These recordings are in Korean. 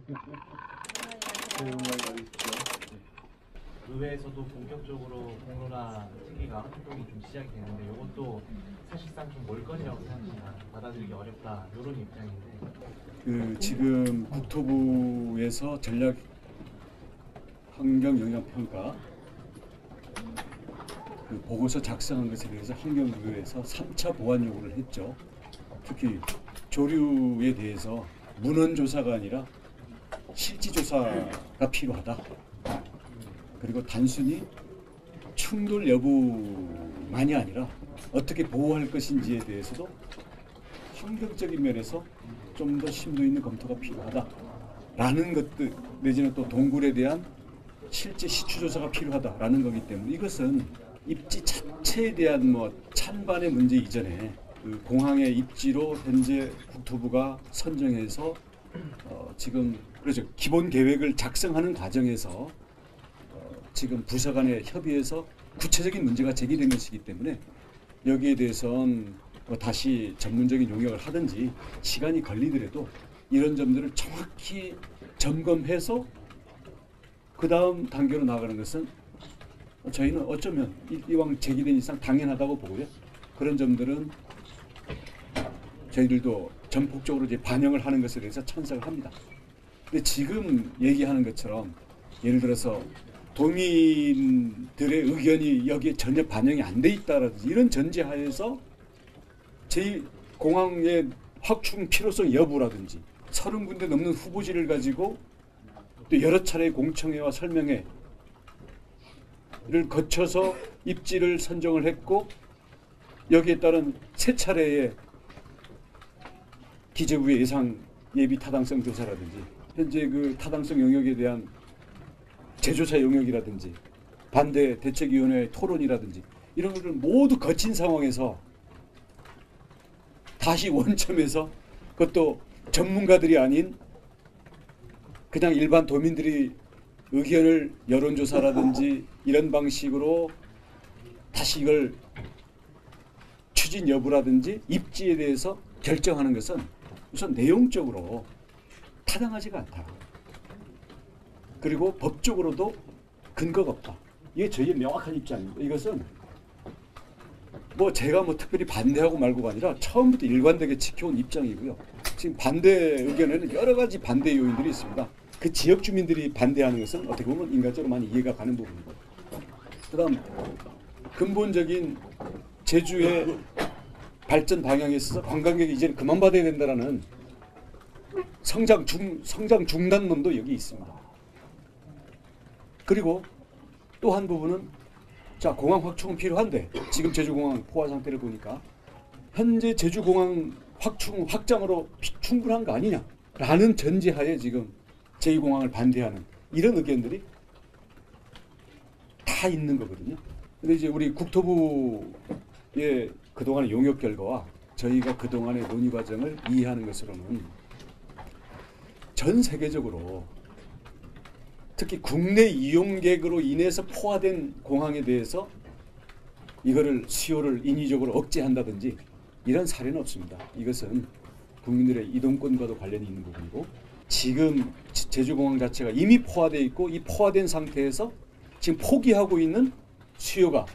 새해 복 많이 받으십시오. 의회에서도 본격적으로 공론화 특위가 활동이 좀 시작이 되는데 이것도 사실상 좀 몰거리라고 생각합니다. 받아들이기 어렵다 이런 입장인데. 지금 국토부에서 전략 환경 영향 평가 보고서 작성한 것에 대해서 환경부에서 3차 보완 요구를 했죠. 특히 조류에 대해서 문헌 조사가 아니라 실지 조사가 필요하다. 그리고 단순히 충돌 여부만이 아니라 어떻게 보호할 것인지에 대해서도 환경적인 면에서 좀 더 심도 있는 검토가 필요하다라는 것들 내지는 또 동굴에 대한 실제 시추 조사가 필요하다라는 거기 때문에 이것은 입지 자체에 대한 찬반의 문제 이전에 공항의 입지로 현재 국토부가 선정해서 지금 그렇죠 기본 계획을 작성하는 과정에서 지금 부서 간의 협의에서 구체적인 문제가 제기된 것이기 때문에 여기에 대해서는 다시 전문적인 용역을 하든지 시간이 걸리더라도 이런 점들을 정확히 점검해서 그 다음 단계로 나가는 것은 저희는 어쩌면 이왕 제기된 이상 당연하다고 보고요. 그런 점들은 저희들도 전폭적으로 이제 반영을 하는 것에 대해서 찬성을 합니다. 근데 지금 얘기하는 것처럼 예를 들어서 도민들의 의견이 여기에 전혀 반영이 안 돼 있다라든지 이런 전제하에서 제2공항의 확충 필요성 여부라든지 30군데 넘는 후보지를 가지고 또 여러 차례 공청회와 설명회를 거쳐서 입지를 선정을 했고 여기에 따른 세 차례의 기재부의 예상 예비 타당성 조사라든지 현재 그 타당성 영역에 대한 재조사 영역이라든지 반대 대책위원회의 토론이라든지 이런 것을 모두 거친 상황에서 다시 원점에서 그것도 전문가들이 아닌 그냥 일반 도민들이 의견을 여론조사라든지 이런 방식으로 다시 이걸 추진 여부라든지 입지에 대해서 결정하는 것은 우선 내용적으로 타당하지가 않다. 그리고 법적으로도 근거가 없다. 이게 저희의 명확한 입장입니다. 이것은 제가 특별히 반대하고 말고가 아니라 처음부터 일관되게 지켜온 입장이고요. 지금 반대 의견에는 여러 가지 반대 요인들이 있습니다. 그 지역 주민들이 반대하는 것은 어떻게 보면 인간적으로 많이 이해가 가는 부분이고, 그다음 근본적인 제주의 발전 방향에 있어서 관광객이 이제는 그만 받아야 된다라는 성장 중단론도 여기 있습니다. 그리고 또 한 부분은 공항 확충은 필요한데 지금 제주공항 포화 상태를 보니까 현재 제주공항 확장으로 충분한 거 아니냐라는 전제하에 지금 제2공항을 반대하는 이런 의견들이 다 있는 거거든요. 근데 이제 우리 국토부의 그동안의 용역 결과와 저희가 그동안의 논의 과정을 이해하는 것으로는 전 세계적으로 특히 국내 이용객으로 인해서 포화된 공항에 대해서 이거를 수요를 인위적으로 억제한다든지 이런 사례는 없습니다. 이것은 국민들의 이동권과도 관련이 있는 부분이고 지금 제주공항 자체가 이미 포화되어 있고 이 포화된 상태에서 지금 포기하고 있는 수요가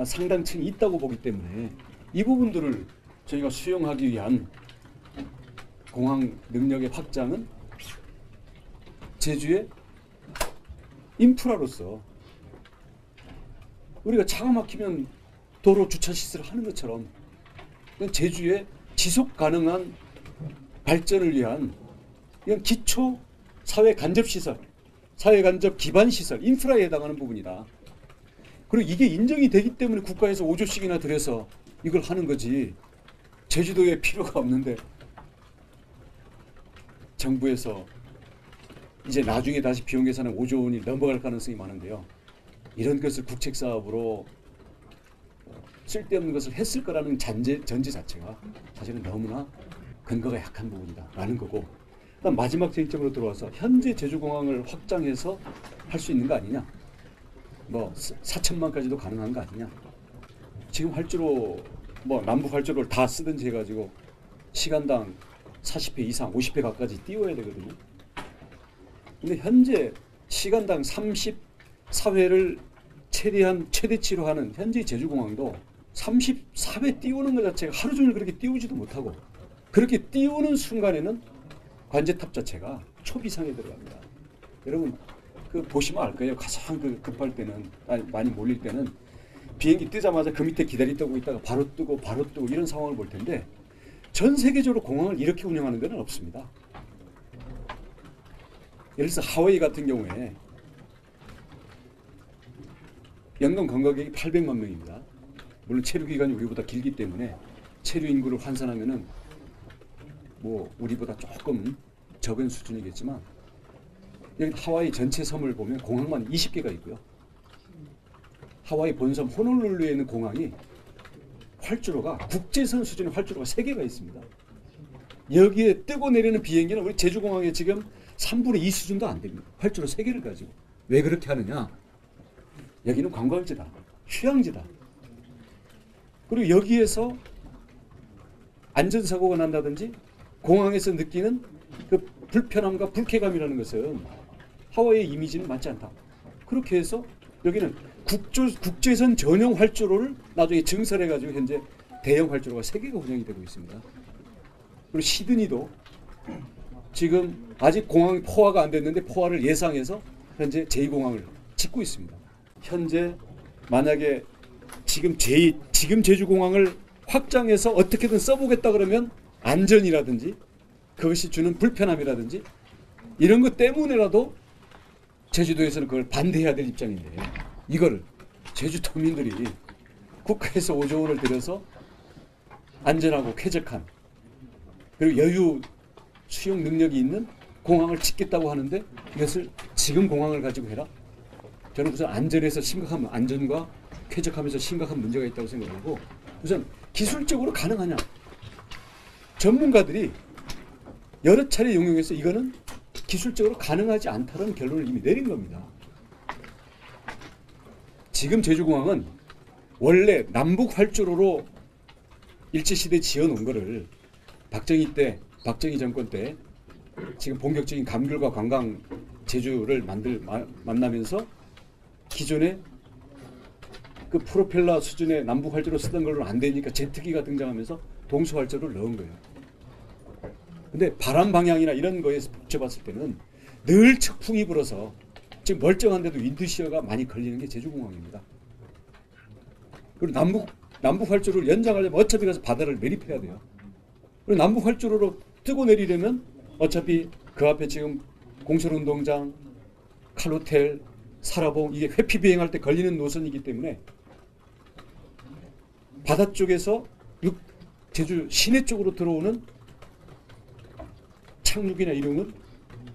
상당층이 있다고 보기 때문에 이 부분들을 저희가 수용하기 위한 공항 능력의 확장은 제주의 인프라로서 우리가 차가 막히면 도로 주차 시설을 하는 것처럼 제주의 지속 가능한 발전을 위한 이건 기초 사회 간접 시설, 사회 간접 기반 시설, 인프라에 해당하는 부분이다. 그리고 이게 인정이 되기 때문에 국가에서 5조씩이나 들여서 이걸 하는 거지. 제주도에 필요가 없는데 정부에서 이제 나중에 다시 비용 계산은 5조 원이 넘어갈 가능성이 많은데요. 이런 것을 국책 사업으로 쓸데없는 것을 했을 거라는 전제 자체가 사실은 너무나 근거가 약한 부분이다라는 거고, 그다음 마지막 쟁점으로 들어와서 현재 제주공항을 확장해서 할 수 있는 거 아니냐, 4천만까지도 가능한 거 아니냐. 지금 활주로 남북 활주로를 다 쓰든지 해가지고 시간당 40회 이상 50회 가까지 띄워야 되거든요. 근데 현재 시간당 34회를 최대치로 하는 현재 제주공항도 34회 띄우는 것 자체가 하루 종일 그렇게 띄우지도 못하고 그렇게 띄우는 순간에는 관제탑 자체가 초비상에 들어갑니다. 여러분 그 보시면 알 거예요. 가장 급할 때는 많이 몰릴 때는 비행기 뜨자마자 그 밑에 기다리고 있다가 바로 뜨고 이런 상황을 볼 텐데 전 세계적으로 공항을 이렇게 운영하는 데는 없습니다. 예를 들어서 하와이 같은 경우에 연간 관광객이 800만 명입니다. 물론 체류 기간이 우리보다 길기 때문에 체류 인구를 환산하면은 뭐 우리보다 조금 적은 수준이겠지만 여기 하와이 전체 섬을 보면 공항만 20개가 있고요. 하와이 본섬 호놀룰루에 있는 공항이 활주로가 국제선 수준의 활주로가 3개가 있습니다. 여기에 뜨고 내리는 비행기는 우리 제주공항에 지금 3분의 2 수준도 안 됩니다. 활주로 3개를 가지고. 왜 그렇게 하느냐? 여기는 관광지다. 휴양지다. 그리고 여기에서 안전사고가 난다든지 공항에서 느끼는 그 불편함과 불쾌감이라는 것은 하와이의 이미지는 맞지 않다. 그렇게 해서 여기는 국제선 전용 활주로를 나중에 증설해가지고 현재 대형 활주로가 3개가 운영이 되고 있습니다. 그리고 시드니도 지금 아직 공항 포화가 안 됐는데 포화를 예상해서 현재 제2공항을 짓고 있습니다. 현재 만약에 지금 제주공항을 확장해서 어떻게든 써보겠다 그러면 안전이라든지 그것이 주는 불편함이라든지 이런 것 때문에라도 제주도에서는 그걸 반대해야 될 입장인데 이걸 제주도민들이 국가에서 5조 원을 들여서 안전하고 쾌적한 그리고 여유 수용 능력이 있는 공항을 짓겠다고 하는데 이것을 지금 공항을 가지고 해라? 저는 우선 안전에서 심각한 안전과 쾌적함에서 심각한 문제가 있다고 생각하고 우선 기술적으로 가능하냐? 전문가들이 여러 차례 용역해서 이거는 기술적으로 가능하지 않다는 결론을 이미 내린 겁니다. 지금 제주공항은 원래 남북 활주로로 일제시대에 지어놓은 거를 박정희 정권 때 지금 본격적인 감귤과 관광 제주를 만나면서 기존에 그 프로펠러 수준의 남북 활주로 쓰던 걸로 안 되니까 제트기가 등장하면서 동서 활주로를 넣은 거예요. 근데 바람 방향이나 이런 거에서 붙여봤을 때는 늘 측풍이 불어서 지금 멀쩡한데도 윈드시어가 많이 걸리는 게 제주공항입니다. 그리고 남북 활주로를 연장하려면 어차피 가서 바다를 매립해야 돼요. 그리고 남북 활주로로 뜨고 내리려면 어차피 그 앞에 지금 공설운동장, 칼호텔, 사라봉 이게 회피 비행할 때 걸리는 노선이기 때문에 바다 쪽에서 제주 시내 쪽으로 들어오는 착륙이나 이동은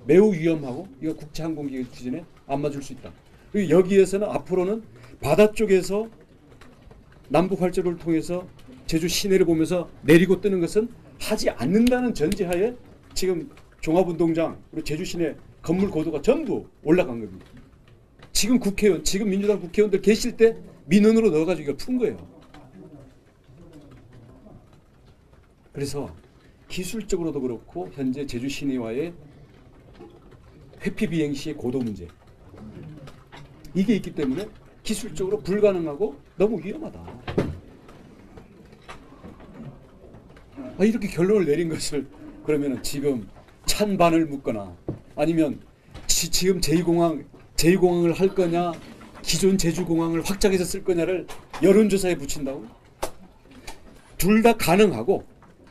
매우 위험하고 이거 국제항공기 기준에 안 맞을 수 있다. 그리고 여기에서는 앞으로는 바다 쪽에서 남북 활주로를 통해서 제주 시내를 보면서 내리고 뜨는 것은 하지 않는다는 전제하에 지금 종합운동장 그리고 제주 시내 건물 고도가 전부 올라간 겁니다. 지금 지금 민주당 국회의원들 계실 때 민원으로 넣어가지고 이걸 푼 거예요. 그래서 기술적으로도 그렇고 현재 제주 시내와의 회피 비행 시의 고도 문제 이게 있기 때문에 기술적으로 불가능하고 너무 위험하다. 이렇게 결론을 내린 것을 그러면은 지금 찬반을 묻거나 아니면 지금 제2공항을 할 거냐 기존 제주공항을 확장해서 쓸 거냐를 여론조사에 붙인다고? 둘 다 가능하고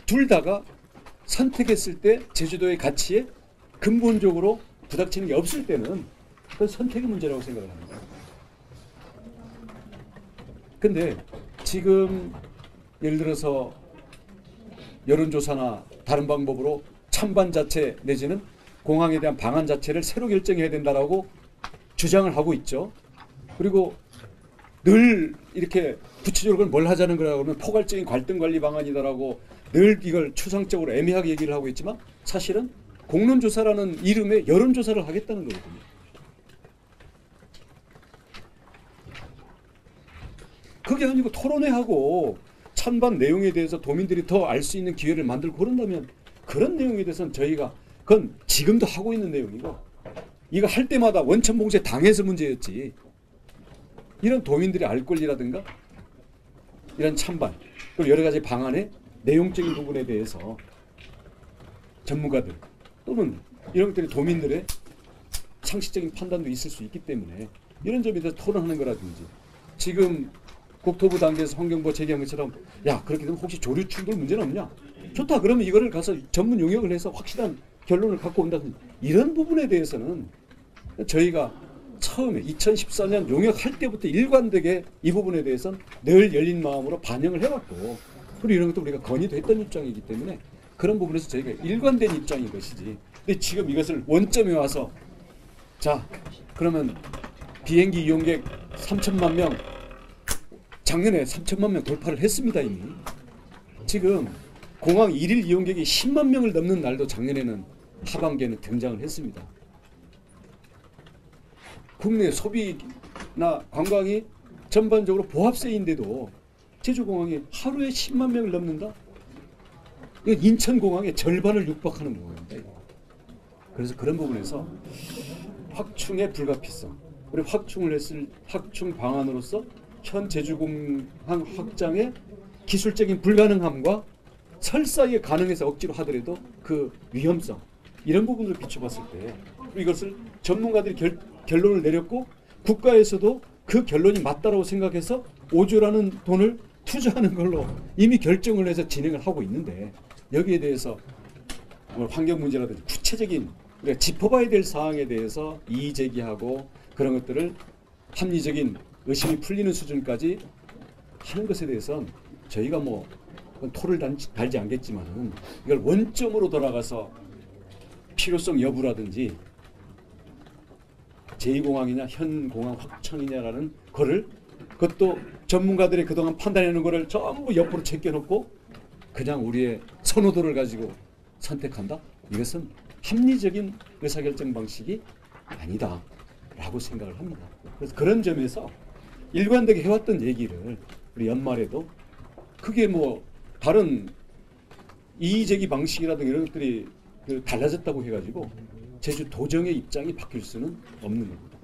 둘 다가 선택했을 때 제주도의 가치에 근본적으로 부닥치는 게 없을 때는 그건 선택의 문제라고 생각을 합니다. 근데 지금 예를 들어서 여론조사나 다른 방법으로 찬반 자체 내지는 공항에 대한 방안 자체를 새로 결정해야 된다라고 주장을 하고 있죠. 그리고 늘 이렇게 구체적으로 뭘 하자는 거라고 하면 포괄적인 갈등관리 방안이다라고 늘 이걸 추상적으로 애매하게 얘기를 하고 있지만 사실은 공론조사라는 이름의 여론조사를 하겠다는 거거든요. 그게 아니고 토론회하고 찬반 내용에 대해서 도민들이 더 알 수 있는 기회를 만들고 그런다면 그런 내용에 대해서는 저희가 그건 지금도 하고 있는 내용이고 이거 할 때마다 원천 봉쇄 당해서 문제였지. 이런 도민들이 알 권리라든가 이런 찬반 그리고 여러 가지 방안의 내용적인 부분에 대해서 전문가들 또는 이런 것들이 도민들의 상식적인 판단도 있을 수 있기 때문에 이런 점에 대해서 토론하는 거라든지 지금 국토부 단계에서 환경부 제기한 것처럼 야 그렇게 되면 혹시 조류 충돌 문제는 없냐? 좋다. 그러면 이거를 가서 전문 용역을 해서 확실한 결론을 갖고 온다든지 이런 부분에 대해서는 저희가 처음에 2014년 용역할 때부터 일관되게 이 부분에 대해서는 늘 열린 마음으로 반영을 해왔고 그리고 이런 것도 우리가 건의도 했던 입장이기 때문에 그런 부분에서 저희가 일관된 입장인 것이지. 근데 지금 이것을 원점에 와서 자 그러면 비행기 이용객 3천만 명 작년에 3천만 명 돌파를 했습니다. 이미 지금 공항 일일 이용객이 10만 명을 넘는 날도 작년에는 하반기에는 등장을 했습니다. 국내 소비나 관광이 전반적으로 보합세인데도 제주공항이 하루에 10만 명을 넘는다? 이건 인천공항의 절반을 육박하는 부분인데 그래서 그런 부분에서 확충의 불가피성 그리고 확충을 했을 확충 방안으로서 현 제주공항 확장의 기술적인 불가능함과 설사에 가능해서 억지로 하더라도 그 위험성 이런 부분을 비춰봤을 때 이것을 전문가들이 결론을 내렸고 국가에서도 그 결론이 맞다라고 생각해서 5조라는 돈을 투자하는 걸로 이미 결정을 해서 진행을 하고 있는데 여기에 대해서 환경 문제라든지 구체적인 우리가 짚어봐야 될 사항에 대해서 이의 제기하고 그런 것들을 합리적인 의심이 풀리는 수준까지 하는 것에 대해서는 저희가 뭐 토를 달지 않겠지만은 이걸 원점으로 돌아가서 필요성 여부라든지 제2공항이냐 현 공항 확장이냐라는 거를 그것도 전문가들이 그동안 판단해놓은 거를 전부 옆으로 제껴놓고 그냥 우리의 선호도를 가지고 선택한다? 이것은 합리적인 의사결정 방식이 아니다 라고 생각을 합니다. 그래서 그런 점에서 일관되게 해왔던 얘기를 우리 연말에도 그게 뭐 다른 이의제기 방식이라든가 이런 것들이 달라졌다고 해가지고 제주 도정의 입장이 바뀔 수는 없는 겁니다.